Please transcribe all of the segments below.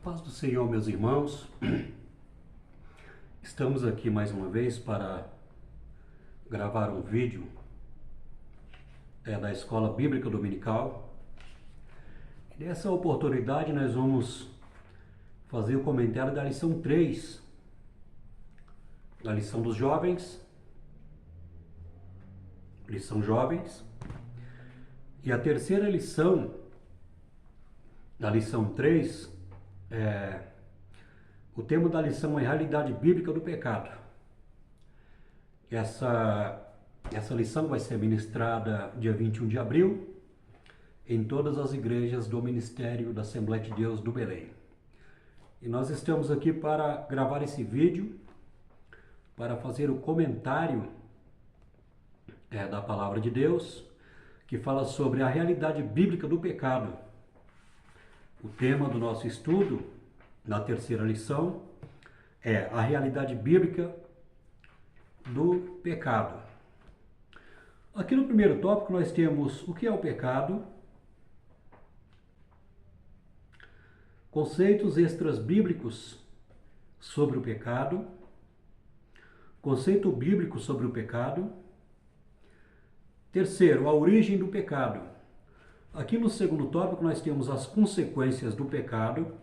Paz do Senhor, meus irmãos. Estamos aqui mais uma vez para gravar um vídeo da Escola Bíblica Dominical. E nessa oportunidade nós vamos fazer o comentário da lição 3, da lição dos jovens, lição jovens. E a terceira lição, da lição 3, o tema da lição é realidade bíblica do pecado. Essa lição vai ser ministrada dia 21 de abril em todas as igrejas do Ministério da Assembleia de Deus do Belém. E nós estamos aqui para gravar esse vídeo, para fazer o comentário da Palavra de Deus, que fala sobre a realidade bíblica do pecado. O tema do nosso estudo, na terceira lição, é a realidade bíblica do pecado. Aqui no primeiro tópico nós temos o que é o pecado, conceitos extras bíblicos sobre o pecado, conceito bíblico sobre o pecado. Terceiro, a origem do pecado. Aqui no segundo tópico nós temos as consequências do pecado,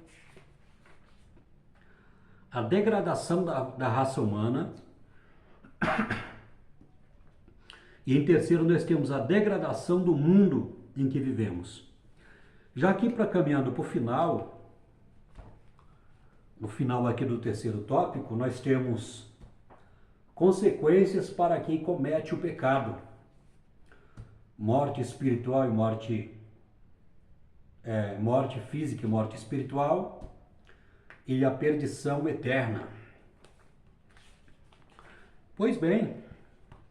a degradação da raça humana, e em terceiro nós temos a degradação do mundo em que vivemos. Já aqui para caminhando para o final, no final aqui do terceiro tópico, nós temos consequências para quem comete o pecado. Morte espiritual e morte física e morte espiritual, e a perdição eterna. Pois bem,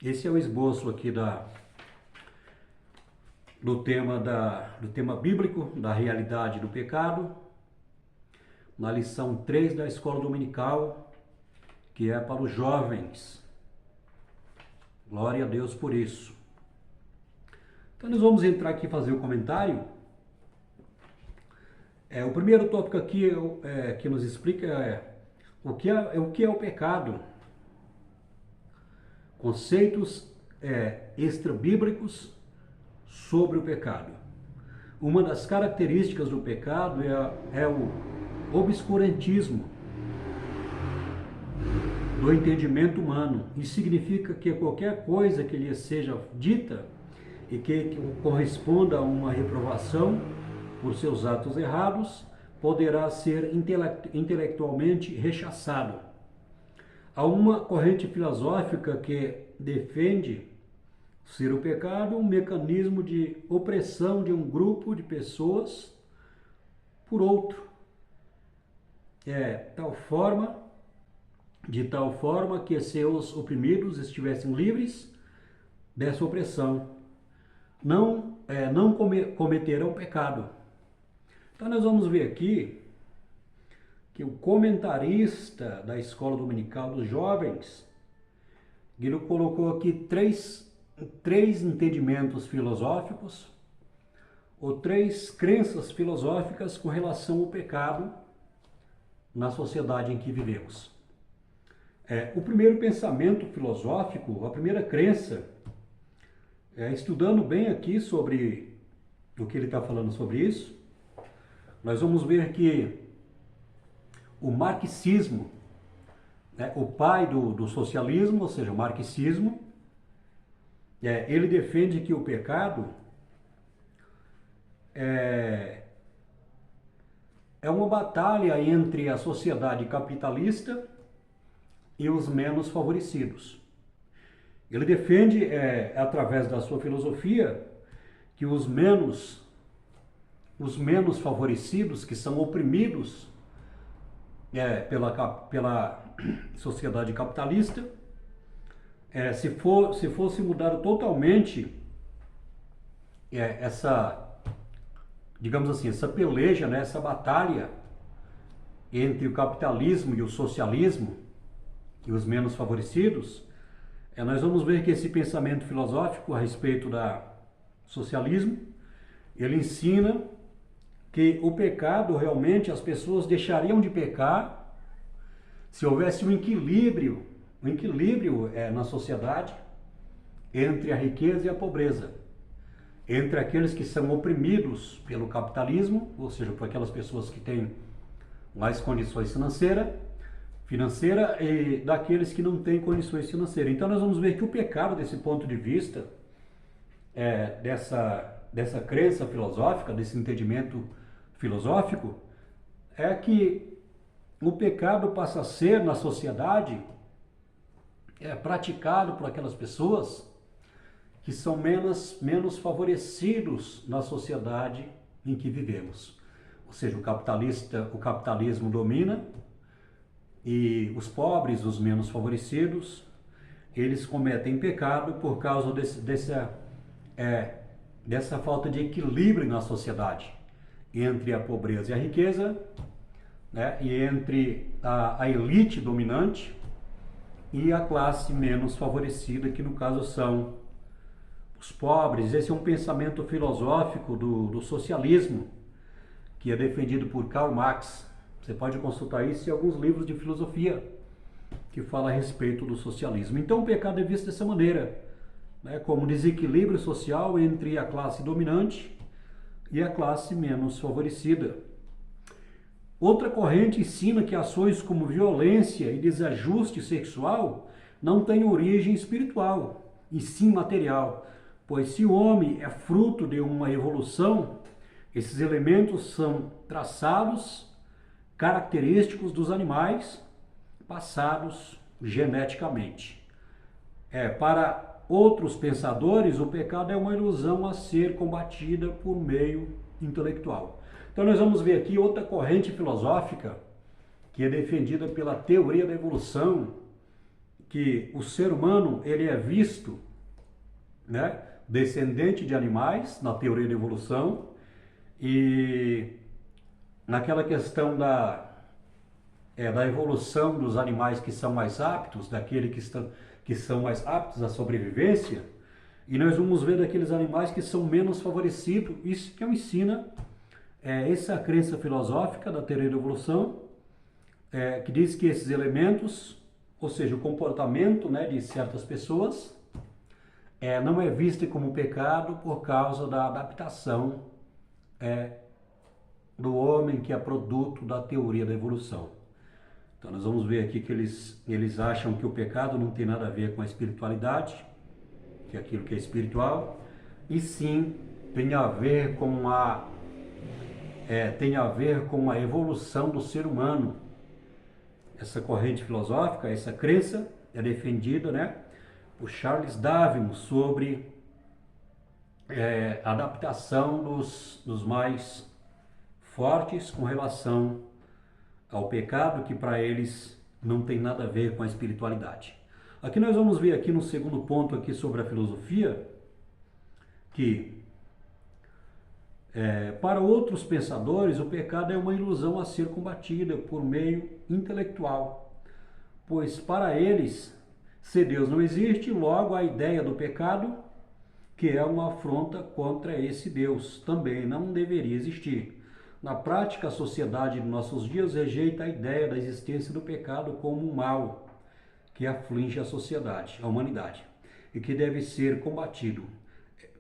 esse é o esboço aqui do tema bíblico, da realidade do pecado, na lição 3 da Escola Dominical, que é para os jovens. Glória a Deus por isso. Então nós vamos entrar aqui e fazer o comentário. O primeiro tópico aqui que nos explica o que é o pecado. Conceitos extra-bíblicos sobre o pecado. Uma das características do pecado é o obscurantismo do entendimento humano. Isso significa que qualquer coisa que lhe seja dita e que corresponda a uma reprovação por seus atos errados, poderá ser intelectualmente rechaçado. Há uma corrente filosófica que defende ser o pecado um mecanismo de opressão de um grupo de pessoas por outro. De tal forma que seus oprimidos estivessem livres dessa opressão. Não cometerão pecado. Então nós vamos ver aqui que o comentarista da Escola Dominical dos Jovens, ele colocou aqui três entendimentos filosóficos, ou três crenças filosóficas com relação ao pecado na sociedade em que vivemos. O primeiro pensamento filosófico, a primeira crença, estudando bem aqui sobre o que ele está falando sobre isso, nós vamos ver que o marxismo, o pai do socialismo, ou seja, o marxismo, ele defende que o pecado é uma batalha entre a sociedade capitalista e os menos favorecidos. Ele defende, através da sua filosofia, que os menos favorecidos, que são oprimidos pela sociedade capitalista, se fosse mudar totalmente digamos assim, essa peleja, essa batalha entre o capitalismo e o socialismo e os menos favorecidos, nós vamos ver que esse pensamento filosófico a respeito da socialismo, ele ensina que o pecado realmente as pessoas deixariam de pecar se houvesse um equilíbrio na sociedade entre a riqueza e a pobreza, entre aqueles que são oprimidos pelo capitalismo, ou seja, por aquelas pessoas que têm mais condições financeira e daqueles que não têm condições financeiras. Então nós vamos ver que o pecado, desse ponto de vista, dessa crença filosófica, desse entendimento filosófico, é que o pecado passa a ser na sociedade praticado por aquelas pessoas que são menos favorecidos na sociedade em que vivemos. Ou seja, o capitalismo domina e os pobres, os menos favorecidos, eles cometem pecado por causa dessa falta de equilíbrio na sociedade entre a pobreza e a riqueza, né? E entre a elite dominante e a classe menos favorecida, que no caso são os pobres. Esse é um pensamento filosófico do socialismo, que é defendido por Karl Marx. Você pode consultar isso em alguns livros de filosofia que falam a respeito do socialismo. Então o pecado é visto dessa maneira, né, como desequilíbrio social entre a classe dominante e a classe menos favorecida. Outra corrente ensina que ações como violência e desajuste sexual não têm origem espiritual, e sim material, pois se o homem é fruto de uma evolução, esses elementos são traçados característicos dos animais passados geneticamente. Para outros pensadores, o pecado é uma ilusão a ser combatida por meio intelectual. Então nós vamos ver aqui outra corrente filosófica que é defendida pela teoria da evolução, que o ser humano ele é visto, né, descendente de animais na teoria da evolução, e naquela questão da evolução dos animais que são mais aptos, que são mais aptos à sobrevivência, e nós vamos ver daqueles animais que são menos favorecidos. Isso que ensina essa crença filosófica da teoria da evolução, que diz que esses elementos, ou seja, o comportamento, né, de certas pessoas, não é visto como pecado por causa da adaptação do homem, que é produto da teoria da evolução. Então nós vamos ver aqui que eles acham que o pecado não tem nada a ver com a espiritualidade, que é aquilo que é espiritual, e sim tem a ver com a evolução do ser humano. Essa corrente filosófica, essa crença é defendida, né, por Charles Darwin sobre a adaptação dos mais fortes com relação ao pecado, que para eles não tem nada a ver com a espiritualidade. Aqui nós vamos ver aqui no segundo ponto aqui sobre a filosofia, que para outros pensadores o pecado é uma ilusão a ser combatida por meio intelectual, pois para eles, se Deus não existe, logo a ideia do pecado, que é uma afronta contra esse Deus, também não deveria existir. Na prática, a sociedade de nossos dias rejeita a ideia da existência do pecado como um mal que aflige a sociedade, a humanidade, e que deve ser combatido.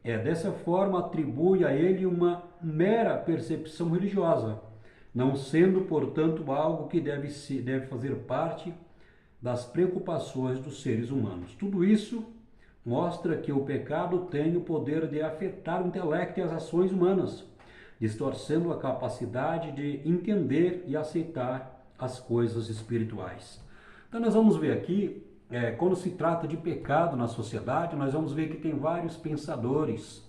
Dessa forma, atribui a ele uma mera percepção religiosa, não sendo, portanto, algo que deve fazer parte das preocupações dos seres humanos. Tudo isso mostra que o pecado tem o poder de afetar o intelecto e as ações humanas, distorcendo a capacidade de entender e aceitar as coisas espirituais. Então nós vamos ver aqui, quando se trata de pecado na sociedade, nós vamos ver que tem vários pensadores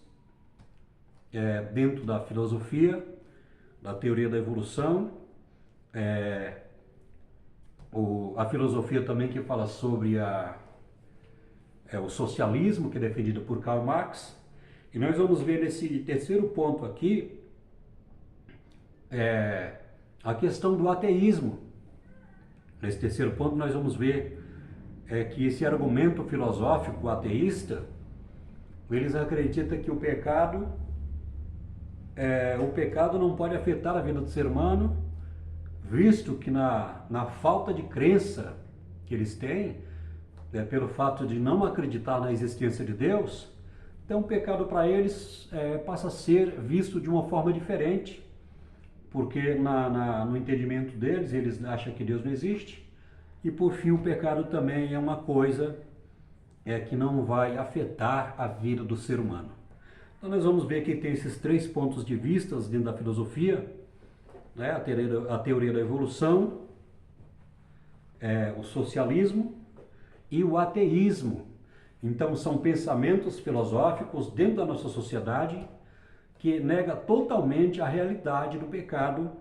dentro da filosofia, da teoria da evolução, a filosofia também que fala sobre o socialismo, que é defendido por Karl Marx. E nós vamos ver nesse terceiro ponto aqui a questão do ateísmo. Nesse terceiro ponto nós vamos ver que esse argumento filosófico ateísta, eles acreditam que o pecado o pecado não pode afetar a vida do ser humano, visto que na falta de crença que eles têm, pelo fato de não acreditar na existência de Deus, então o pecado para eles passa a ser visto de uma forma diferente, porque no entendimento deles, eles acham que Deus não existe, e por fim o pecado também é uma coisa que não vai afetar a vida do ser humano. Então nós vamos ver que tem esses 3 pontos de vista dentro da filosofia, né? A teoria da evolução, o socialismo e o ateísmo. Então são pensamentos filosóficos dentro da nossa sociedade que nega totalmente a realidade do pecado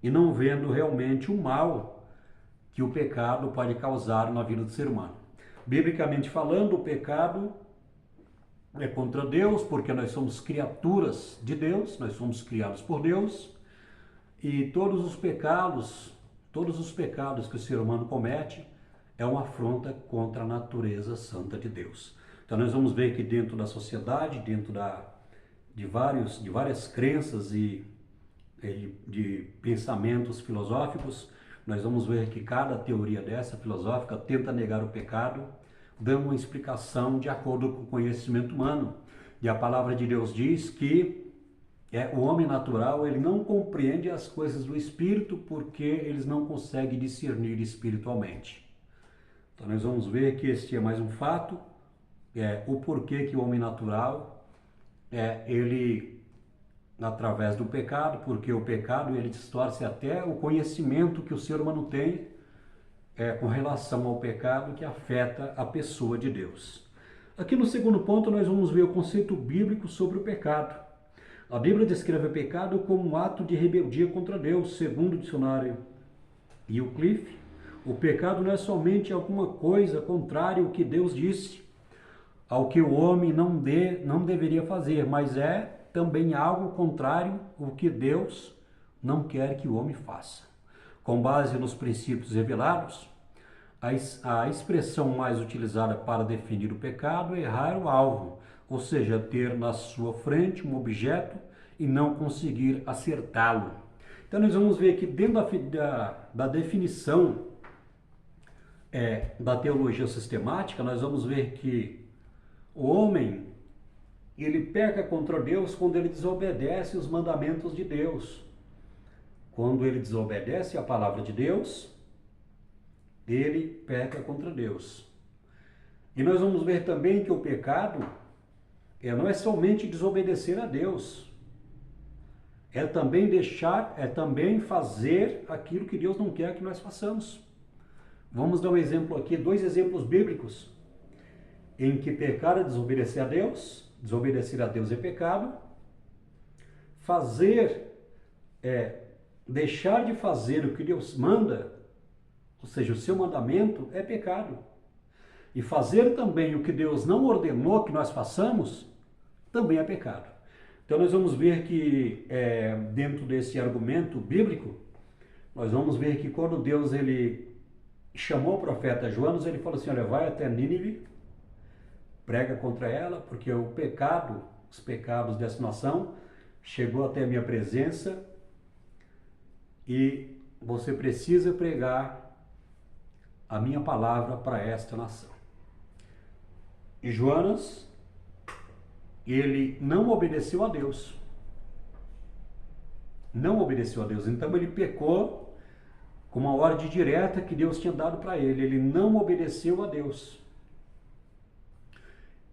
e não vendo realmente o mal que o pecado pode causar na vida do ser humano. Biblicamente falando, o pecado é contra Deus, porque nós somos criaturas de Deus, nós somos criados por Deus, e todos os pecados que o ser humano comete é uma afronta contra a natureza santa de Deus. Então nós vamos ver que dentro da sociedade, dentro de várias crenças e de pensamentos filosóficos, nós vamos ver que cada teoria dessa filosófica tenta negar o pecado, dando uma explicação de acordo com o conhecimento humano. E a palavra de Deus diz que o homem natural, ele não compreende as coisas do Espírito porque eles não conseguem discernir espiritualmente. Então nós vamos ver que este é mais um fato, o porquê que o homem natural, ele, através do pecado, porque o pecado ele distorce até o conhecimento que o ser humano tem com relação ao pecado que afeta a pessoa de Deus. Aqui no segundo ponto nós vamos ver o conceito bíblico sobre o pecado. A Bíblia descreve o pecado como um ato de rebeldia contra Deus, segundo o dicionário Wycliffe. O pecado não é somente alguma coisa contrária ao que Deus disse, ao que o homem não deveria fazer, mas é também algo contrário ao que Deus não quer que o homem faça. Com base nos princípios revelados, a expressão mais utilizada para definir o pecado é errar o alvo, ou seja, ter na sua frente um objeto e não conseguir acertá-lo. Então nós vamos ver que dentro da definição da teologia sistemática, nós vamos ver que o homem, ele peca contra Deus quando ele desobedece os mandamentos de Deus. Quando ele desobedece a palavra de Deus, ele peca contra Deus. E nós vamos ver também que o pecado não é somente desobedecer a Deus, é também fazer aquilo que Deus não quer que nós façamos. Vamos dar um exemplo aqui, 2 exemplos bíblicos, em que pecar é desobedecer a Deus é pecado, deixar de fazer o que Deus manda, ou seja, o seu mandamento, é pecado. E fazer também o que Deus não ordenou que nós façamos, também é pecado. Então nós vamos ver que dentro desse argumento bíblico, nós vamos ver que quando Deus ele chamou o profeta Jonas, ele falou assim, olha, vai até Nínive, prega contra ela, porque os pecados dessa nação chegou até a minha presença e você precisa pregar a minha palavra para esta nação. E Jonas, ele não obedeceu a Deus. Não obedeceu a Deus. Então ele pecou com uma ordem direta que Deus tinha dado para ele. Ele não obedeceu a Deus.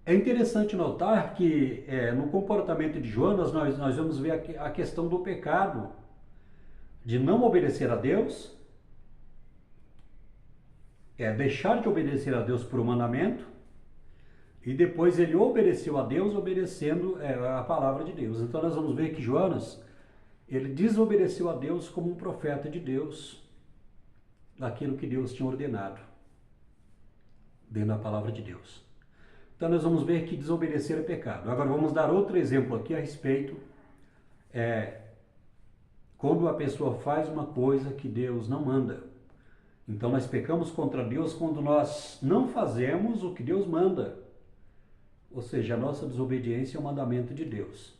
É interessante notar que no comportamento de Jonas nós vamos ver a questão do pecado, de não obedecer a Deus, deixar de obedecer a Deus por um mandamento, e depois ele obedeceu a Deus obedecendo a palavra de Deus. Então nós vamos ver que Jonas, ele desobedeceu a Deus como um profeta de Deus, daquilo que Deus tinha ordenado, dentro da palavra de Deus. Então nós vamos ver que desobedecer é pecado. Agora vamos dar outro exemplo aqui a respeito, quando a pessoa faz uma coisa que Deus não manda. Então nós pecamos contra Deus quando nós não fazemos o que Deus manda. Ou seja, a nossa desobediência é o mandamento de Deus.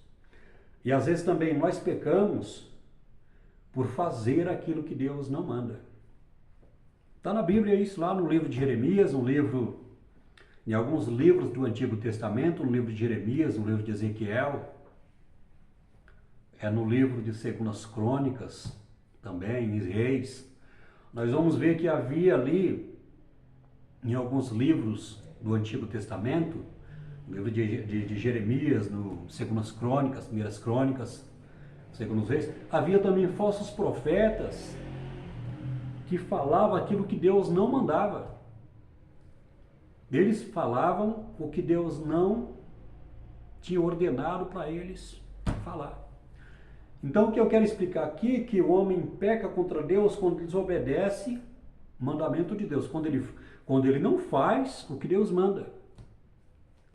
E às vezes também nós pecamos por fazer aquilo que Deus não manda. Está na Bíblia isso, lá no livro de Jeremias, em alguns livros do Antigo Testamento, no livro de Jeremias, no livro de Ezequiel, no livro de Segundas Crônicas, também, em Reis. Nós vamos ver que havia ali, em alguns livros do Antigo Testamento, no livro de Jeremias, no Segundas Crônicas, Primeiras Crônicas, Segundos Reis, havia também falsos profetas que falavam aquilo que Deus não mandava. Eles falavam o que Deus não tinha ordenado para eles falar. Então o que eu quero explicar aqui é que o homem peca contra Deus quando desobedece o mandamento de Deus, quando ele não faz o que Deus manda.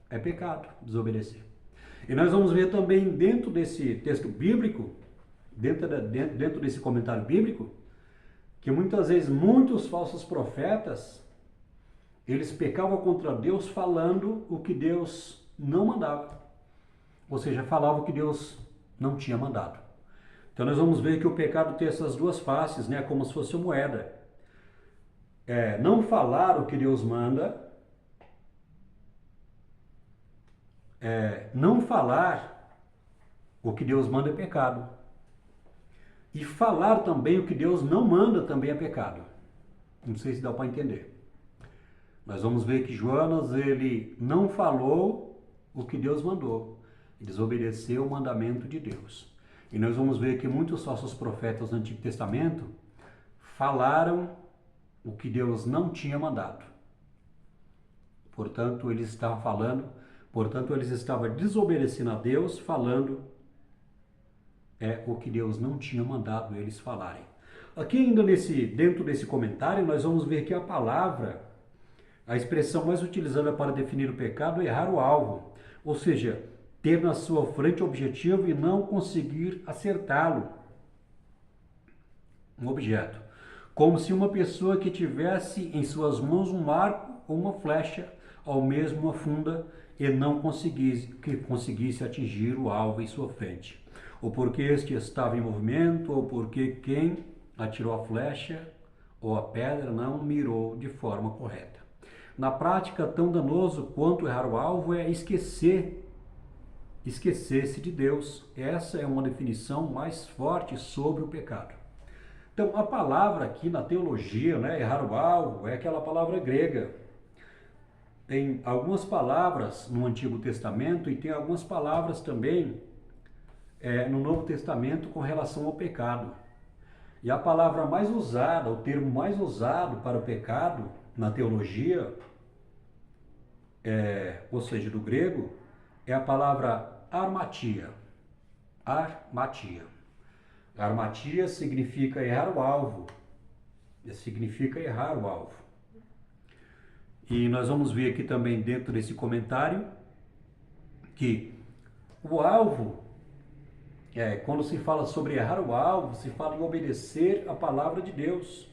É pecado desobedecer. E nós vamos ver também dentro desse texto bíblico, dentro desse comentário bíblico, que muitas vezes muitos falsos profetas, eles pecavam contra Deus falando o que Deus não mandava. Ou seja, falavam o que Deus não tinha mandado. Então nós vamos ver que o pecado tem essas duas faces, né? Como se fosse uma moeda. Não falar o que Deus manda, não falar o que Deus manda é pecado. E falar também o que Deus não manda também é pecado. Não sei se dá para entender. Nós vamos ver que Jonas, ele não falou o que Deus mandou. Ele desobedeceu o mandamento de Deus. E nós vamos ver que muitos falsos profetas do Antigo Testamento falaram o que Deus não tinha mandado. Portanto, eles estavam desobedecendo a Deus, falando o que Deus não tinha mandado eles falarem. Aqui ainda dentro desse comentário, nós vamos ver que a expressão mais utilizada para definir o pecado é errar o alvo, ou seja, ter na sua frente o objetivo e não conseguir acertá-lo. Um objeto. Como se uma pessoa que tivesse em suas mãos um arco ou uma flecha, ao mesmo uma funda, e não conseguisse atingir o alvo em sua frente. Ou porque este estava em movimento, ou porque quem atirou a flecha ou a pedra não mirou de forma correta. Na prática, tão danoso quanto errar o alvo é esquecer-se de Deus. Essa é uma definição mais forte sobre o pecado. Então, a palavra aqui na teologia, errar o alvo, é aquela palavra grega. Tem algumas palavras no Antigo Testamento e tem algumas palavras também no Novo Testamento com relação ao pecado. E a palavra mais usada, o termo mais usado para o pecado na teologia, ou seja, do grego, é a palavra armatia. Armatia. Armatia significa errar o alvo. Significa errar o alvo. E nós vamos ver aqui também dentro desse comentário que o alvo, quando se fala sobre errar o alvo, se fala em obedecer a palavra de Deus.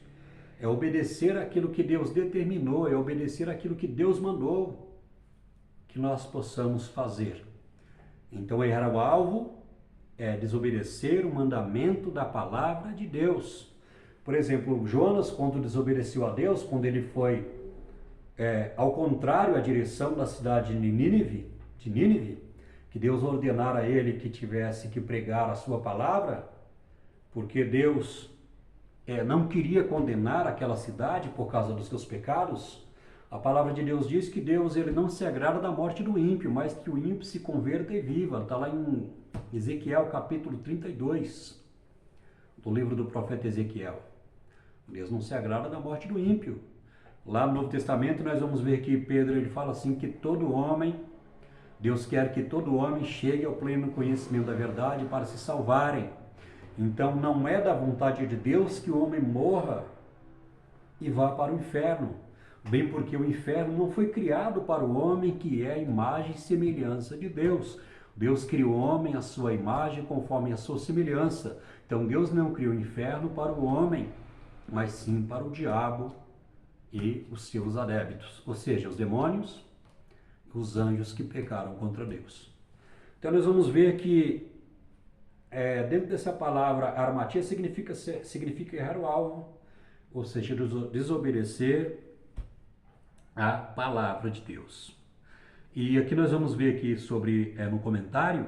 É obedecer aquilo que Deus determinou, é obedecer aquilo que Deus mandou que nós possamos fazer. Então, errar o alvo é desobedecer o mandamento da palavra de Deus. Por exemplo, Jonas, quando desobedeceu a Deus, quando ele foi ao contrário à direção da cidade de Nínive, que Deus ordenara a ele que tivesse que pregar a sua palavra, porque Deus não queria condenar aquela cidade por causa dos seus pecados. A palavra de Deus diz que Deus ele não se agrada da morte do ímpio, mas que o ímpio se converta e viva. Está lá em Ezequiel capítulo 32, do livro do profeta Ezequiel. Deus não se agrada da morte do ímpio. Lá no Novo Testamento nós vamos ver que Pedro ele fala assim que Deus quer que todo homem chegue ao pleno conhecimento da verdade para se salvarem. Então não é da vontade de Deus que o homem morra e vá para o inferno. Bem porque o inferno não foi criado para o homem que é a imagem e semelhança de Deus. Deus criou o homem à sua imagem conforme a sua semelhança. Então Deus não criou o inferno para o homem, mas sim para o diabo e os seus adeptos, ou seja, os demônios, os anjos que pecaram contra Deus. Então nós vamos ver que Dentro dessa palavra, armatia significa errar o alvo, ou seja, desobedecer a palavra de Deus. E aqui nós vamos ver aqui sobre, no comentário,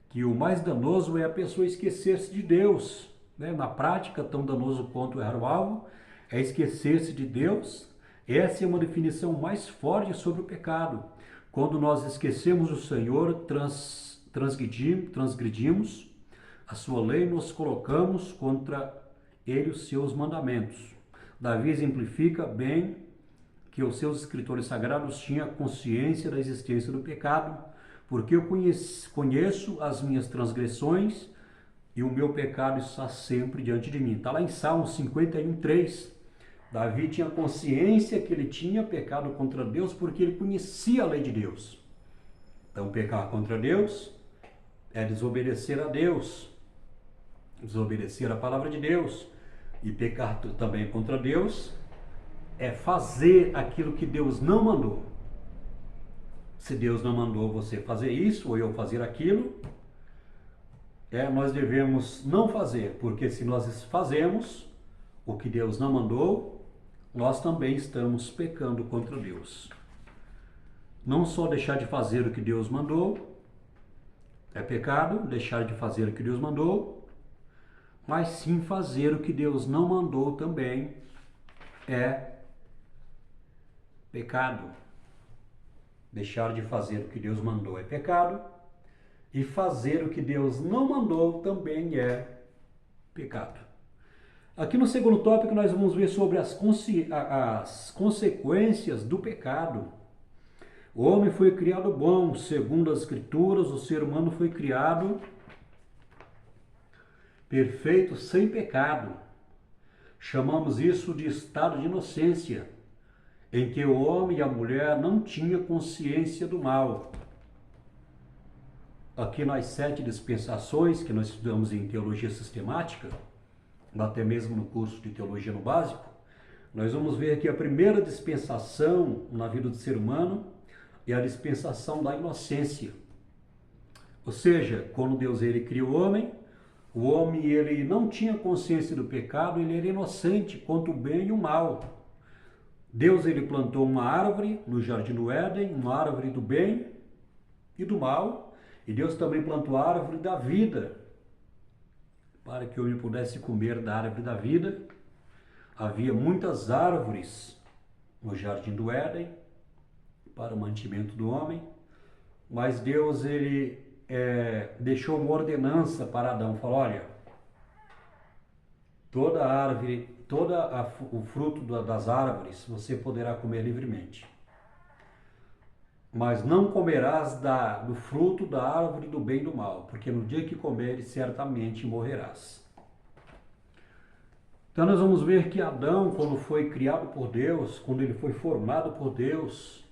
que o mais danoso é a pessoa esquecer-se de Deus. Né? Na prática, tão danoso quanto errar o alvo é esquecer-se de Deus. Essa é uma definição mais forte sobre o pecado. Quando nós esquecemos o Senhor, transgredimos a sua lei, nos colocamos contra ele os seus mandamentos. Davi exemplifica bem que os seus escritores sagrados tinham consciência da existência do pecado, porque eu conheço as minhas transgressões e o meu pecado está sempre diante de mim. Está lá em Salmos 51:3. Davi tinha consciência que ele tinha pecado contra Deus porque ele conhecia a lei de Deus. Então, pecar contra Deus é desobedecer a Deus, desobedecer a palavra de Deus. E pecar também contra Deus é fazer aquilo que Deus não mandou. Se Deus não mandou você fazer isso ou eu fazer aquilo, nós devemos não fazer, porque se nós fazemos o que Deus não mandou, nós também estamos pecando contra Deus. Não só deixar de fazer o que Deus mandou é pecado, deixar de fazer o que Deus mandou, mas sim fazer o que Deus não mandou também é pecado. Deixar de fazer o que Deus mandou é pecado, e fazer o que Deus não mandou também é pecado. Aqui no segundo tópico nós vamos ver sobre as consequências do pecado. O homem foi criado bom, segundo as Escrituras, o ser humano foi criado perfeito, sem pecado. Chamamos isso de estado de inocência, em que o homem e a mulher não tinham consciência do mal. Aqui nas 7 dispensações que nós estudamos em teologia sistemática, até mesmo no curso de teologia no básico, nós vamos ver que a primeira dispensação na vida do ser humano é a dispensação da inocência. Ou seja, quando Deus criou o homem ele não tinha consciência do pecado, ele era inocente quanto o bem e o mal. Deus ele plantou uma árvore no jardim do Éden, uma árvore do bem e do mal, e Deus também plantou a árvore da vida, para que o homem pudesse comer da árvore da vida. Havia muitas árvores no jardim do Éden para o mantimento do homem, mas Deus ele deixou uma ordenança para Adão, falou: olha, toda árvore, o fruto das árvores você poderá comer livremente, mas não comerás do fruto da árvore do bem e do mal, porque no dia que comeres certamente morrerás. Então nós vamos ver que Adão, quando foi criado por Deus, quando ele foi formado por Deus,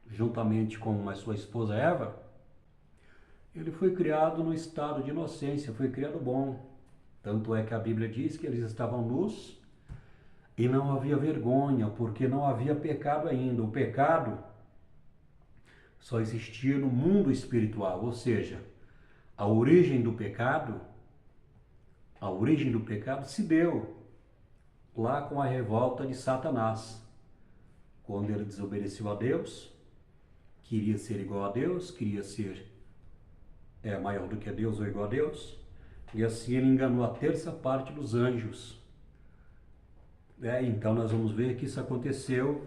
juntamente com a sua esposa Eva, ele foi criado no estado de inocência, foi criado bom. Tanto é que a Bíblia diz que eles estavam nus e não havia vergonha, porque não havia pecado ainda. O pecado só existia no mundo espiritual, ou seja, a origem do pecado se deu lá com a revolta de Satanás, quando ele desobedeceu a Deus, queria ser igual a Deus, queria ser maior do que Deus ou igual a Deus, e assim ele enganou a terça parte dos anjos. Então nós vamos ver que isso aconteceu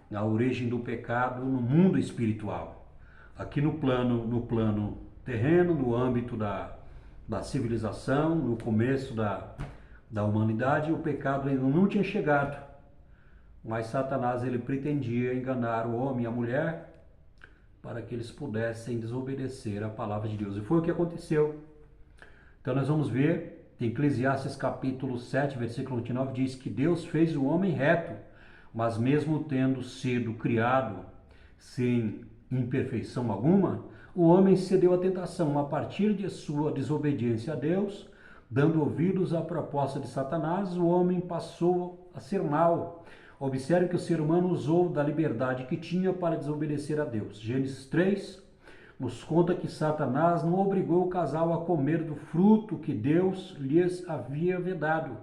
na origem do pecado no mundo espiritual. Aqui no plano terreno, no âmbito da civilização, no começo da humanidade, o pecado ainda não tinha chegado. Mas Satanás ele pretendia enganar o homem e a mulher para que eles pudessem desobedecer a palavra de Deus. E foi o que aconteceu. Então nós vamos ver, em Eclesiastes capítulo 7, versículo 29, diz que Deus fez o homem reto, mas mesmo tendo sido criado sem imperfeição alguma, o homem cedeu à tentação a partir de sua desobediência a Deus, dando ouvidos à proposta de Satanás, o homem passou a ser mau. Observe que o ser humano usou da liberdade que tinha para desobedecer a Deus. Gênesis 3, nos conta que Satanás não obrigou o casal a comer do fruto que Deus lhes havia vedado,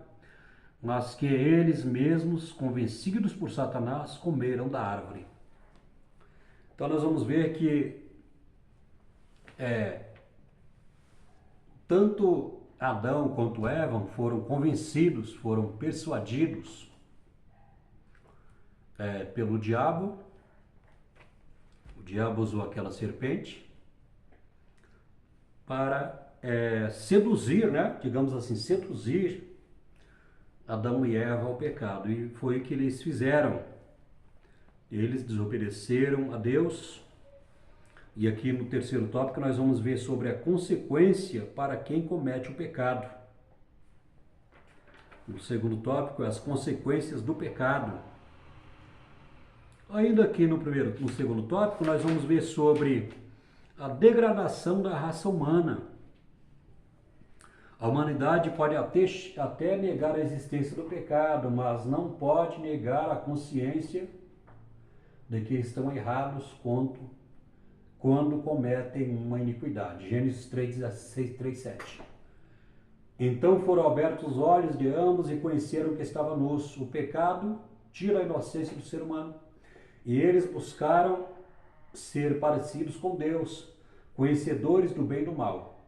mas que eles mesmos, convencidos por Satanás, comeram da árvore. Então nós vamos ver que tanto Adão quanto Eva foram convencidos, foram persuadidos pelo diabo. O diabo usou aquela serpente para seduzir, né? Digamos assim, seduzir Adão e Eva ao pecado. E foi o que eles fizeram. Eles desobedeceram a Deus. E aqui no terceiro tópico nós vamos ver sobre a consequência para quem comete o pecado. No segundo tópico, as consequências do pecado. Ainda aqui no segundo tópico, nós vamos ver sobre a degradação da raça humana. A humanidade pode até negar a existência do pecado, mas não pode negar a consciência de que estão errados quando cometem uma iniquidade. Gênesis 3:16, 3:7. Então foram abertos os olhos de ambos e conheceram que estava nus. O pecado tira a inocência do ser humano. E eles buscaram ser parecidos com Deus, conhecedores do bem e do mal.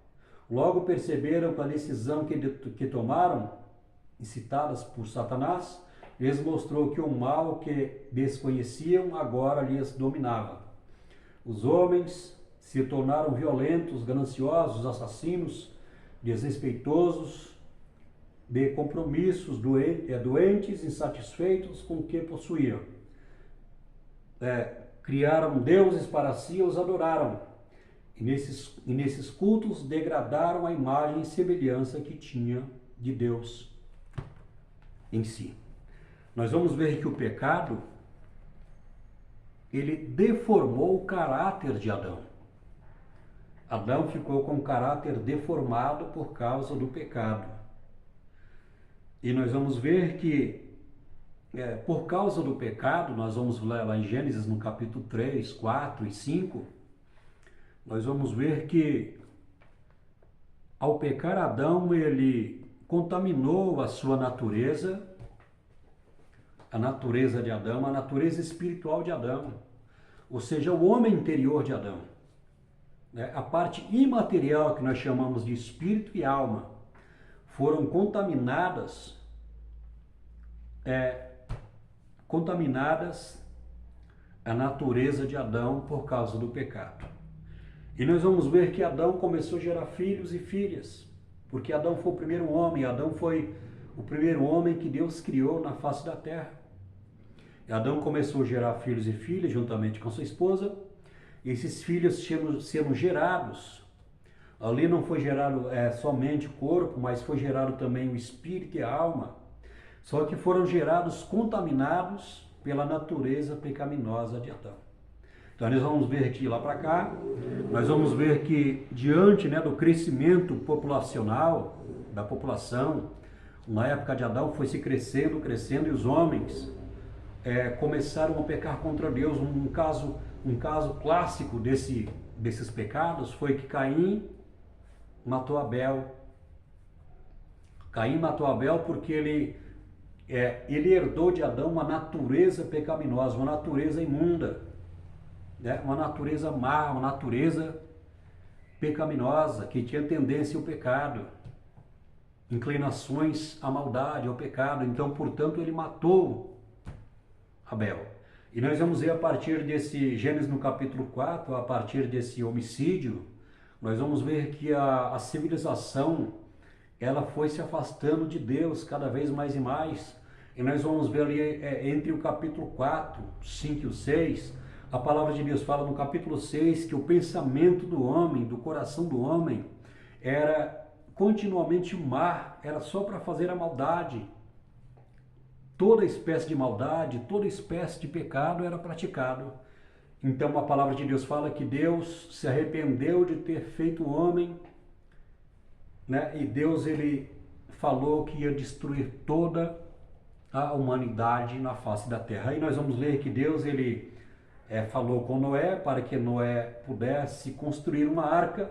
Logo perceberam que a decisão que tomaram, incitadas por Satanás, lhes mostrou que o mal que desconheciam agora lhes dominava. Os homens se tornaram violentos, gananciosos, assassinos, desrespeitosos, de compromissos, doentes, insatisfeitos com o que possuíam. Criaram deuses para si e os adoraram. E nesses cultos degradaram a imagem e semelhança que tinha de Deus em si. Nós vamos ver que o pecado, ele deformou o caráter de Adão. Adão ficou com o caráter deformado por causa do pecado. E nós vamos ver que por causa do pecado, nós vamos ler lá em Gênesis no capítulo 3, 4 e 5, nós vamos ver que ao pecar Adão, ele contaminou a sua natureza, a natureza de Adão, a natureza espiritual de Adão, ou seja, o homem interior de Adão. A parte imaterial que nós chamamos de espírito e alma foram contaminadas a natureza de Adão por causa do pecado. E nós vamos ver que Adão começou a gerar filhos e filhas, porque Adão foi o primeiro homem, Adão foi o primeiro homem que Deus criou na face da terra. E Adão começou a gerar filhos e filhas juntamente com sua esposa, e esses filhos sendo gerados. Ali não foi gerado somente o corpo, mas foi gerado também o espírito e a alma. Só que foram gerados contaminados pela natureza pecaminosa de Adão. Então nós vamos ver aqui lá para cá, nós vamos ver que diante do crescimento populacional, da população, na época de Adão foi se crescendo, e os homens começaram a pecar contra Deus. Um caso clássico desses pecados foi que Caim matou Abel. Caim matou Abel porque ele herdou de Adão uma natureza pecaminosa, uma natureza imunda, uma natureza má, uma natureza pecaminosa, que tinha tendência ao pecado, inclinações à maldade, ao pecado. Então, portanto, ele matou Abel. E nós vamos ver a partir desse Gênesis no capítulo 4, a partir desse homicídio, nós vamos ver que a civilização, ela foi se afastando de Deus cada vez mais e mais. E nós vamos ver ali entre o capítulo 4, 5 e 6, a palavra de Deus fala no capítulo 6 que o pensamento do homem, do coração do homem, era continuamente má, era só para fazer a maldade. Toda espécie de maldade, toda espécie de pecado era praticado. Então a palavra de Deus fala que Deus se arrependeu de ter feito o homem, e Deus ele falou que ia destruir toda a humanidade na face da terra. Aí nós vamos ler que Deus ele falou com Noé para que Noé pudesse construir uma arca,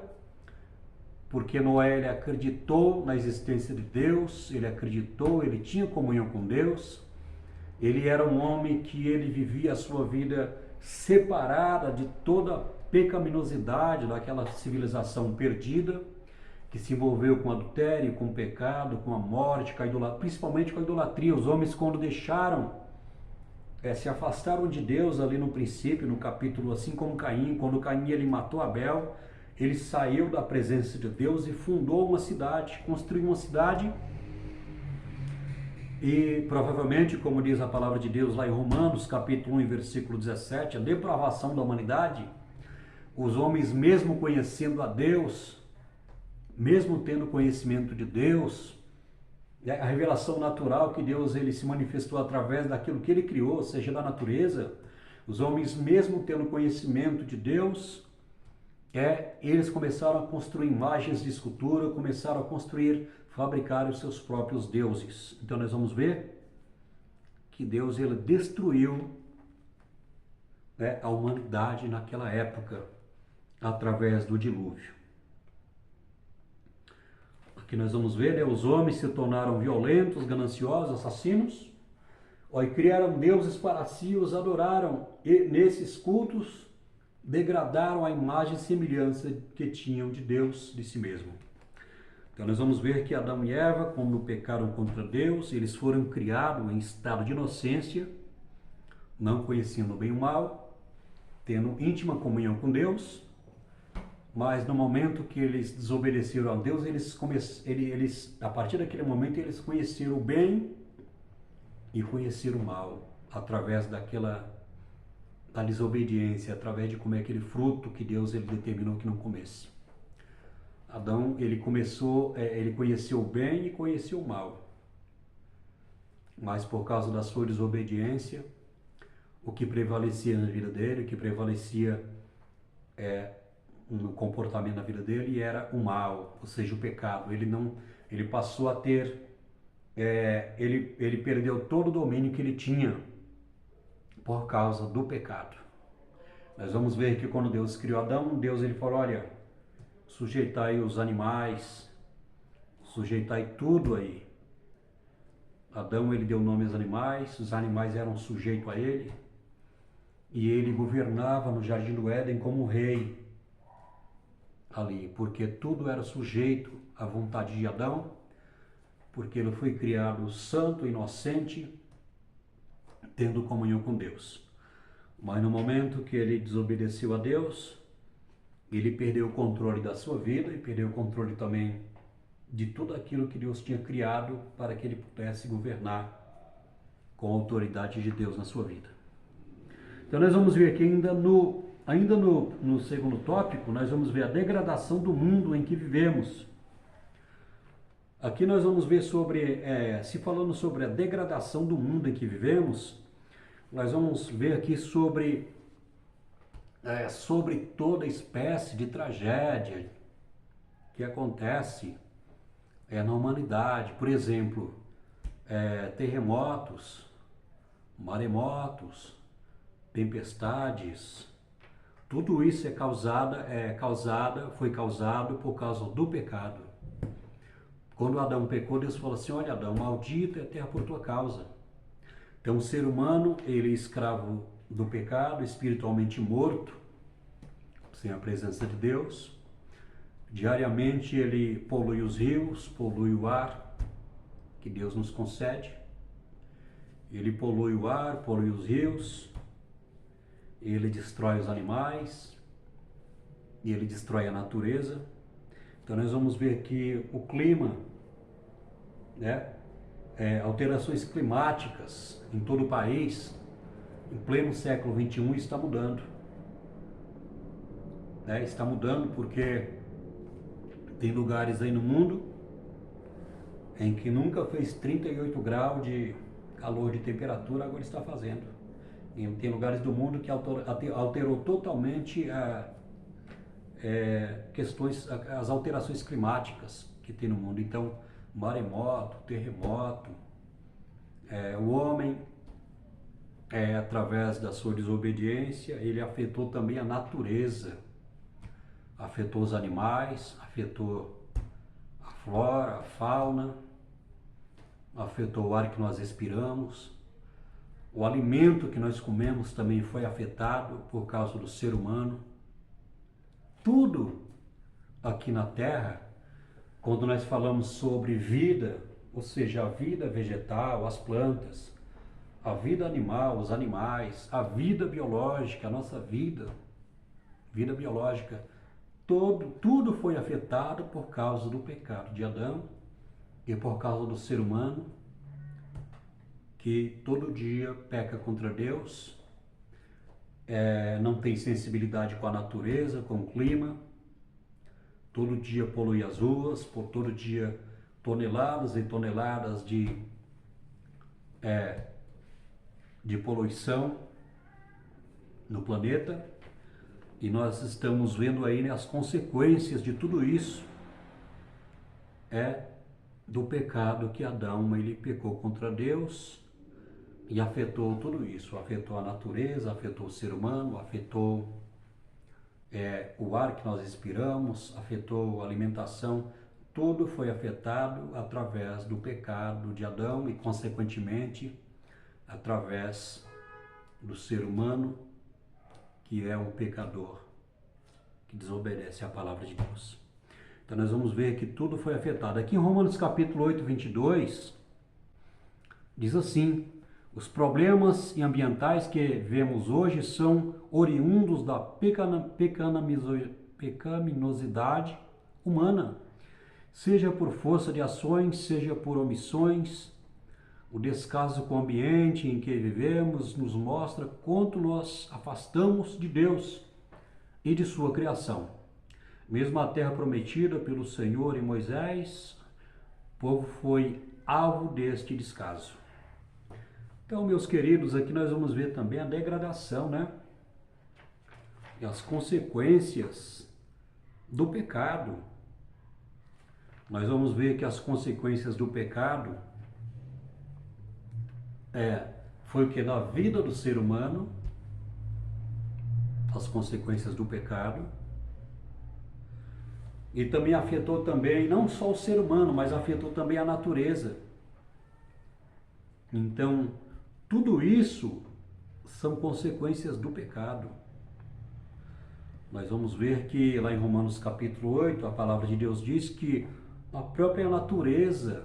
porque Noé ele acreditou na existência de Deus, ele acreditou, ele tinha comunhão com Deus, ele era um homem que ele vivia a sua vida separada de toda a pecaminosidade daquela civilização perdida, que se envolveu com adultério, com pecado, com a morte, com a idolatria, principalmente com a idolatria. Os homens, quando deixaram, se afastaram de Deus ali no princípio, no capítulo, assim como Caim, quando Caim ele matou Abel, ele saiu da presença de Deus e fundou uma cidade, construiu uma cidade. E provavelmente, como diz a palavra de Deus lá em Romanos, capítulo 1, versículo 17, a depravação da humanidade, os homens mesmo conhecendo a Deus, mesmo tendo conhecimento de Deus, a revelação natural que Deus ele se manifestou através daquilo que ele criou, ou seja, da natureza, os homens mesmo tendo conhecimento de Deus, eles começaram a construir imagens de escultura, começaram a construir, fabricar os seus próprios deuses. Então nós vamos ver que Deus ele destruiu a humanidade naquela época, através do dilúvio. Aqui nós vamos ver, os homens se tornaram violentos, gananciosos, assassinos, e criaram deuses para si, os adoraram, e nesses cultos degradaram a imagem e semelhança que tinham de Deus, de si mesmo. Então nós vamos ver que Adão e Eva, quando pecaram contra Deus, eles foram criados em estado de inocência, não conhecendo o bem e o mal, tendo íntima comunhão com Deus, mas no momento que eles desobedeceram a Deus, a partir daquele momento eles conheceram o bem e conheceram o mal, através da desobediência, através de comer aquele fruto que Deus ele determinou que não comesse. Adão, ele conheceu o bem e conheceu o mal. Mas por causa da sua desobediência, o que prevalecia na vida dele, o que prevalecia no comportamento da vida dele era o mal, ou seja, o pecado. Ele passou a ter, ele perdeu todo o domínio que ele tinha por causa do pecado. Nós vamos ver que quando Deus criou Adão, Deus ele falou, olha, sujeitai os animais, sujeitai tudo aí. Adão ele deu nome aos animais, os animais eram sujeitos a ele, e ele governava no Jardim do Éden como rei ali, porque tudo era sujeito à vontade de Adão, porque ele foi criado santo, inocente, tendo comunhão com Deus. Mas no momento que ele desobedeceu a Deus, ele perdeu o controle da sua vida e perdeu o controle também de tudo aquilo que Deus tinha criado para que ele pudesse governar com a autoridade de Deus na sua vida. Então nós vamos ver aqui ainda no segundo tópico, nós vamos ver a degradação do mundo em que vivemos. Aqui nós vamos ver falando sobre a degradação do mundo em que vivemos, nós vamos ver aqui sobre toda espécie de tragédia que acontece na humanidade. Por exemplo, terremotos, maremotos, tempestades, tudo isso foi causado por causa do pecado. Quando Adão pecou, Deus falou assim, olha Adão, maldita é a terra por tua causa. Então o ser humano, ele é escravo do pecado, espiritualmente morto, sem a presença de Deus. Diariamente ele polui os rios, polui o ar que Deus nos concede. Ele polui o ar, polui os rios, ele destrói os animais, e ele destrói a natureza. Então nós vamos ver que o clima, alterações climáticas em todo o país, em pleno século XXI, está mudando. Está mudando porque tem lugares aí no mundo em que nunca fez 38 graus de calor de temperatura, agora está fazendo. E tem lugares do mundo que alterou totalmente as alterações climáticas que tem no mundo. Então, maremoto, terremoto, o homem através da sua desobediência, ele afetou também a natureza, afetou os animais, afetou a flora, a fauna, afetou o ar que nós respiramos. O alimento que nós comemos também foi afetado por causa do ser humano. Tudo aqui na Terra, quando nós falamos sobre vida, ou seja, a vida vegetal, as plantas, a vida animal, os animais, a vida biológica, a nossa vida biológica, tudo foi afetado por causa do pecado de Adão e por causa do ser humano, que todo dia peca contra Deus, não tem sensibilidade com a natureza, com o clima, todo dia polui as ruas, por todo dia toneladas e toneladas de poluição no planeta, e nós estamos vendo aí, né, as consequências de tudo isso do pecado que Adão, ele pecou contra Deus e afetou tudo isso, afetou a natureza, afetou o ser humano, afetou o ar que nós respiramos, afetou a alimentação, tudo foi afetado através do pecado de Adão e, consequentemente, através do ser humano, que é um pecador, que desobedece à palavra de Deus. Então nós vamos ver que tudo foi afetado. Aqui em Romanos capítulo 8, 22, diz assim: os problemas ambientais que vemos hoje são oriundos da pecaminosidade humana, seja por força de ações, seja por omissões. O descaso com o ambiente em que vivemos nos mostra quanto nós afastamos de Deus e de sua criação. Mesmo a terra prometida pelo Senhor e Moisés, o povo foi alvo deste descaso. Então, meus queridos, aqui nós vamos ver também a degradação, né? E as consequências do pecado. Nós vamos ver que as consequências do pecado foi o que? Na vida do ser humano, as consequências do pecado, e também afetou também, não só o ser humano, mas afetou também a natureza. Então, tudo isso são consequências do pecado. Nós vamos ver que lá em Romanos capítulo 8, a palavra de Deus diz que a própria natureza,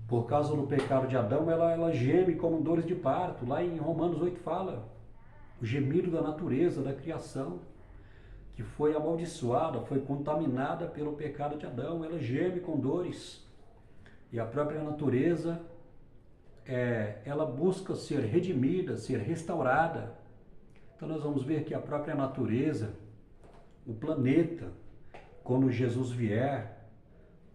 por causa do pecado de Adão, ela geme como dores de parto. Lá em Romanos 8 fala o gemido da natureza, da criação, que foi amaldiçoada, foi contaminada pelo pecado de Adão. Ela geme com dores. E a própria natureza, ela busca ser redimida, ser restaurada. Então nós vamos ver que a própria natureza, o planeta, quando Jesus vier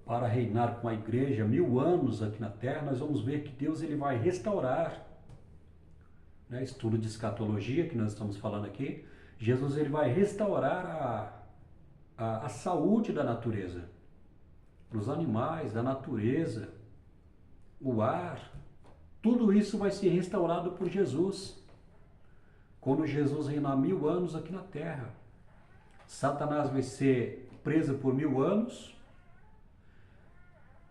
para reinar com a igreja 1000 anos aqui na Terra, nós vamos ver que Deus ele vai restaurar, né? Estudo de escatologia que nós estamos falando aqui, Jesus ele vai restaurar a saúde da natureza, os animais, da natureza, o ar, tudo isso vai ser restaurado por Jesus. Quando Jesus reinar 1000 anos aqui na Terra, Satanás vai ser preso por 1000 anos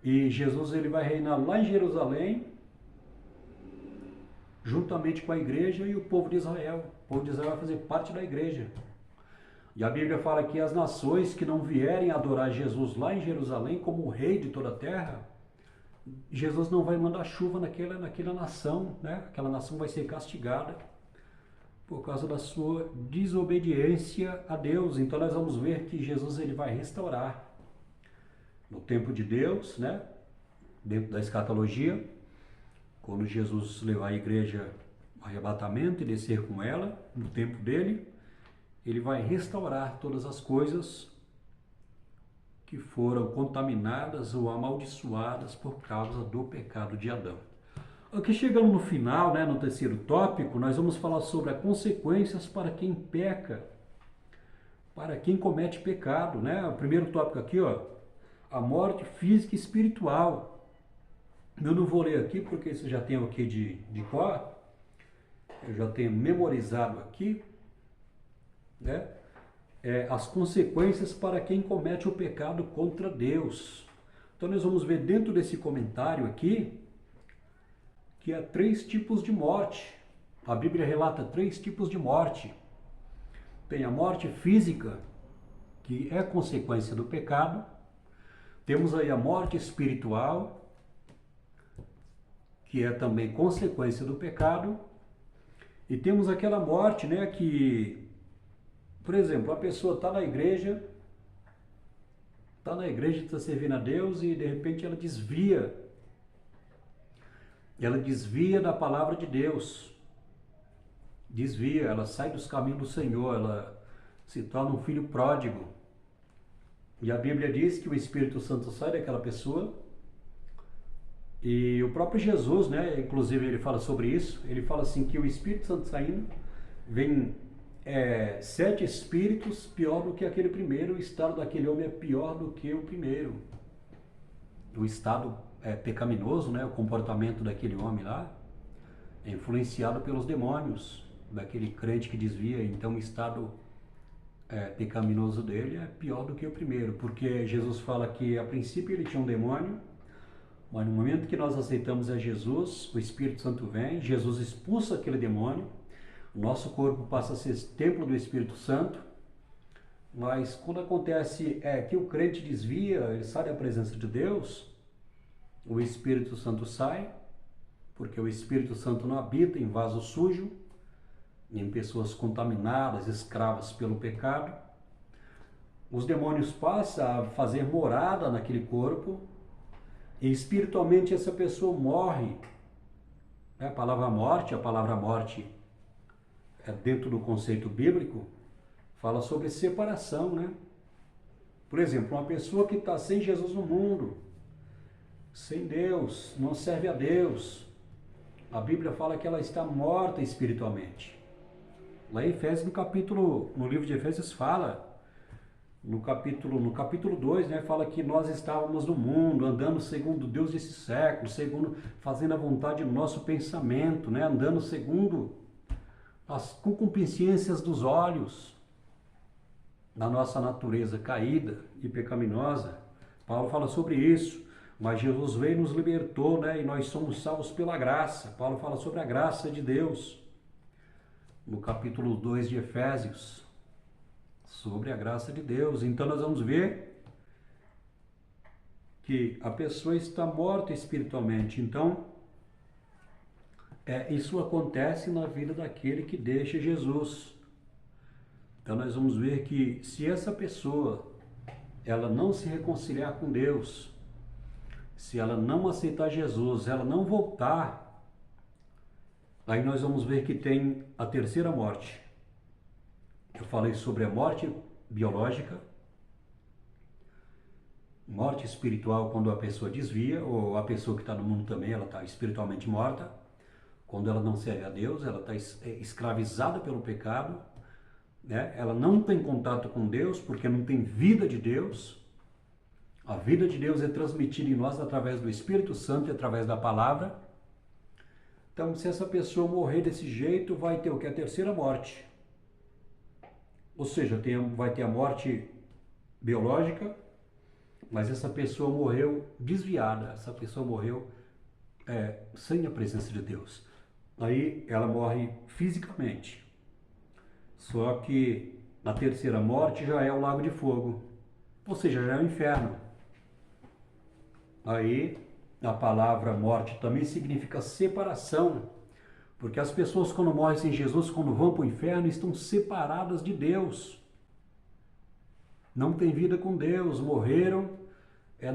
e Jesus ele vai reinar lá em Jerusalém, juntamente com a igreja e o povo de Israel. O povo de Israel vai fazer parte da igreja. E a Bíblia fala que as nações que não vierem adorar Jesus lá em Jerusalém como o rei de toda a terra, Jesus não vai mandar chuva naquela nação, né? Aquela nação vai ser castigada por causa da sua desobediência a Deus. Então nós vamos ver que Jesus ele vai restaurar no tempo de Deus, né? Dentro da escatologia, quando Jesus levar a igreja ao arrebatamento e descer com ela, no tempo dele, ele vai restaurar todas as coisas que foram contaminadas ou amaldiçoadas por causa do pecado de Adão. Aqui chegando no final, né, no terceiro tópico, nós vamos falar sobre as consequências para quem peca, para quem comete pecado, né? O primeiro tópico aqui, ó, a morte física e espiritual. Eu não vou ler aqui porque isso já tem aqui de cor, eu já tenho memorizado aqui, né? As consequências para quem comete o pecado contra Deus. Então nós vamos ver dentro desse comentário aqui que há 3 tipos de morte. A Bíblia relata 3 tipos de morte. Tem a morte física, que é consequência do pecado. Temos aí a morte espiritual, que é também consequência do pecado. E temos aquela morte, né, que, por exemplo, a pessoa está na igreja, está servindo a Deus e de repente ela desvia da palavra de Deus, ela sai dos caminhos do Senhor, ela se torna um filho pródigo. E a Bíblia diz que o Espírito Santo sai daquela pessoa, e o próprio Jesus, né, inclusive ele fala sobre isso, ele fala assim que o Espírito Santo saindo, vem 7 espíritos pior do que aquele primeiro, o estado daquele homem é pior do que o primeiro. O estado pecaminoso, né, o comportamento daquele homem lá, é influenciado pelos demônios, daquele crente que desvia. Então o estado pecaminoso dele é pior do que o primeiro, porque Jesus fala que a princípio ele tinha um demônio, mas no momento que nós aceitamos a Jesus, o Espírito Santo vem, Jesus expulsa aquele demônio, o nosso corpo passa a ser templo do Espírito Santo. Mas quando acontece que o crente desvia, ele sai da presença de Deus, o Espírito Santo sai, porque o Espírito Santo não habita em vaso sujo, em pessoas contaminadas, escravas pelo pecado. Os demônios passam a fazer morada naquele corpo, e espiritualmente essa pessoa morre. A palavra morte, dentro do conceito bíblico, fala sobre separação, né? Por exemplo, uma pessoa que está sem Jesus no mundo, sem Deus, não serve a Deus, a Bíblia fala que ela está morta espiritualmente. Lá em Efésios, no livro de Efésios fala, no capítulo 2, né, fala que nós estávamos no mundo, andando segundo Deus desse século, fazendo a vontade do nosso pensamento, né, andando segundo as concupiscências dos olhos, da nossa natureza caída e pecaminosa. Paulo fala sobre isso, mas Jesus veio e nos libertou, né, e nós somos salvos pela graça. Paulo fala sobre a graça de Deus, no capítulo 2 de Efésios, sobre a graça de Deus. Então nós vamos ver que a pessoa está morta espiritualmente. Então, isso acontece na vida daquele que deixa Jesus. Então nós vamos ver que se essa pessoa, ela não se reconciliar com Deus, se ela não aceitar Jesus, ela não voltar, aí nós vamos ver que tem a terceira morte. Eu falei sobre a morte biológica, morte espiritual quando a pessoa desvia, ou a pessoa que está no mundo também, ela está espiritualmente morta. Quando ela não serve a Deus, ela está escravizada pelo pecado, né? Ela não tem contato com Deus porque não tem vida de Deus. A vida de Deus é transmitida em nós através do Espírito Santo e através da palavra. Então, se essa pessoa morrer desse jeito, vai ter o que? A terceira morte. Ou seja, vai ter a morte biológica, mas essa pessoa morreu desviada, essa pessoa morreu sem a presença de Deus. Aí ela morre fisicamente. Só que a terceira morte já é o lago de fogo, ou seja, já é o inferno. Aí a palavra morte também significa separação, porque as pessoas quando morrem sem Jesus, quando vão para o inferno, estão separadas de Deus. Não tem vida com Deus, morreram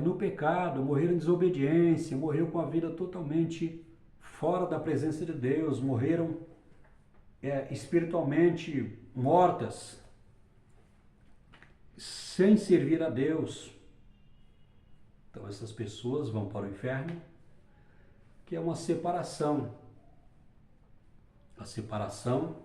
no pecado, morreram em desobediência, morreram com a vida totalmente fora da presença de Deus, morreram espiritualmente mortas, sem servir a Deus. Então essas pessoas vão para o inferno, que é uma separação. A separação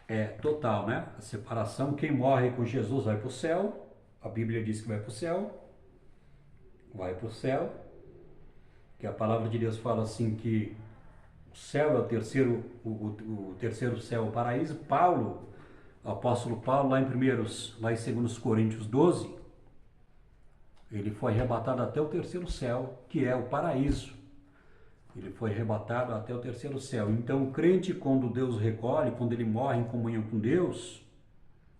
é total, né? A separação, quem morre com Jesus vai para o céu, a Bíblia diz que vai para o céu, que a palavra de Deus fala assim que O céu é o terceiro céu, o paraíso. Paulo, o apóstolo Paulo, lá em 2 Coríntios 12, ele foi arrebatado até o terceiro céu, que é o paraíso. Ele foi arrebatado até o terceiro céu. Então, o crente, quando Deus recolhe, quando ele morre em comunhão com Deus,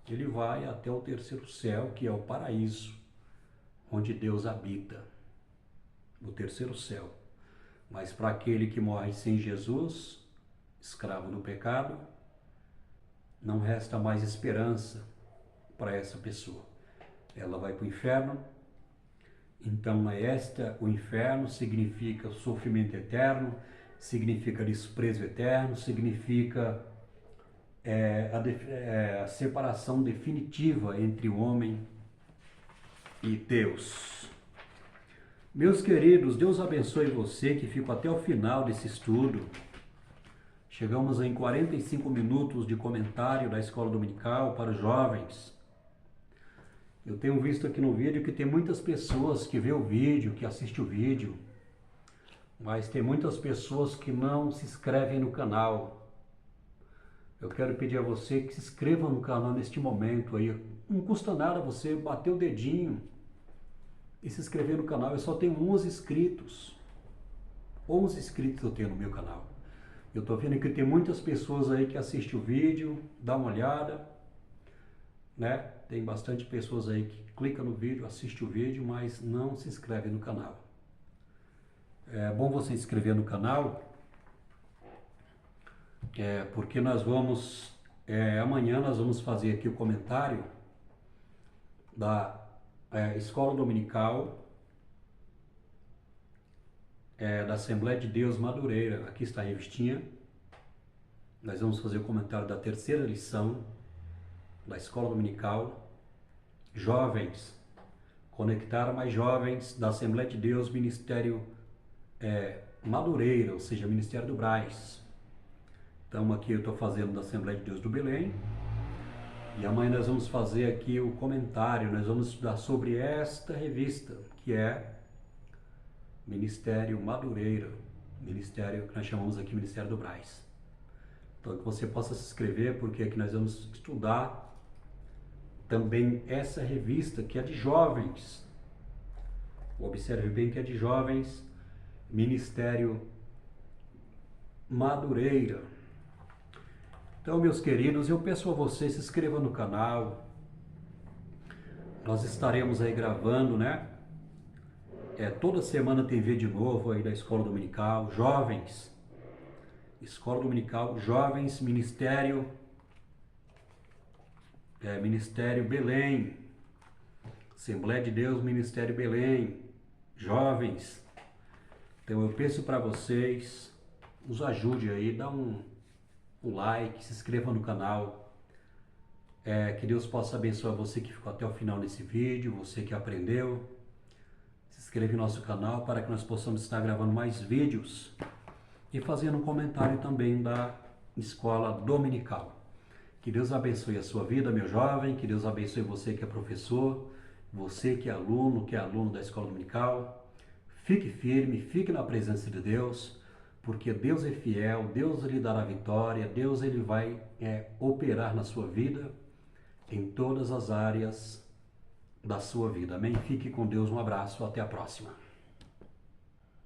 ele vai até o terceiro céu, que é o paraíso, onde Deus habita. O terceiro céu. Mas para aquele que morre sem Jesus, escravo do pecado, não resta mais esperança para essa pessoa. Ela vai para o inferno. Então, o inferno significa sofrimento eterno, significa desprezo eterno, significa a separação definitiva entre o homem e Deus. Meus queridos, Deus abençoe você que ficou até o final desse estudo. Chegamos em 45 minutos de comentário da Escola Dominical para os jovens. Eu tenho visto aqui no vídeo que tem muitas pessoas que vê o vídeo, que assistem o vídeo, mas tem muitas pessoas que não se inscrevem no canal. Eu quero pedir a você que se inscreva no canal neste momento aí. Não custa nada você bater o dedinho e se inscrever no canal. Eu só tenho 11 inscritos. 11 inscritos eu tenho no meu canal. Eu estou vendo que tem muitas pessoas aí que assistem o vídeo, dá uma olhada, né? Tem bastante pessoas aí que clicam no vídeo, assistem o vídeo, mas não se inscrevem no canal. É bom você se inscrever no canal, porque nós vamos, amanhã nós vamos fazer aqui o comentário da Escola Dominical da Assembleia de Deus Madureira. Aqui está a revistinha. Nós vamos fazer o comentário da terceira lição da Escola Dominical. Jovens, conectar mais jovens da Assembleia de Deus, Ministério Madureira, ou seja, Ministério do Brás. Então aqui eu estou fazendo da Assembleia de Deus do Belém. E amanhã nós vamos fazer aqui o comentário, nós vamos estudar sobre esta revista, que é Ministério Madureira, ministério que nós chamamos aqui Ministério do Brás. Então que você possa se inscrever, porque aqui nós vamos estudar também essa revista que é de jovens. Observe bem que é de jovens, Ministério Madureira. Então, meus queridos, eu peço a você, se inscreva no canal. Nós estaremos aí gravando, né? Toda semana tem vídeo novo aí da Escola Dominical, jovens. Escola Dominical, jovens, Ministério Belém. Assembleia de Deus, Ministério Belém. Jovens. Então eu peço para vocês, nos ajude aí, dá um like, se inscreva no canal. Que Deus possa abençoar você que ficou até o final nesse vídeo, você que aprendeu. Se inscreva em nosso canal para que nós possamos estar gravando mais vídeos e fazendo um comentário também da Escola Dominical. Que Deus abençoe a sua vida, meu jovem, que Deus abençoe você que é professor, você que é aluno da Escola Dominical. Fique firme, fique na presença de Deus, porque Deus é fiel, Deus lhe dará vitória, Deus ele vai operar na sua vida, em todas as áreas da sua vida. Amém? Fique com Deus, um abraço, até a próxima.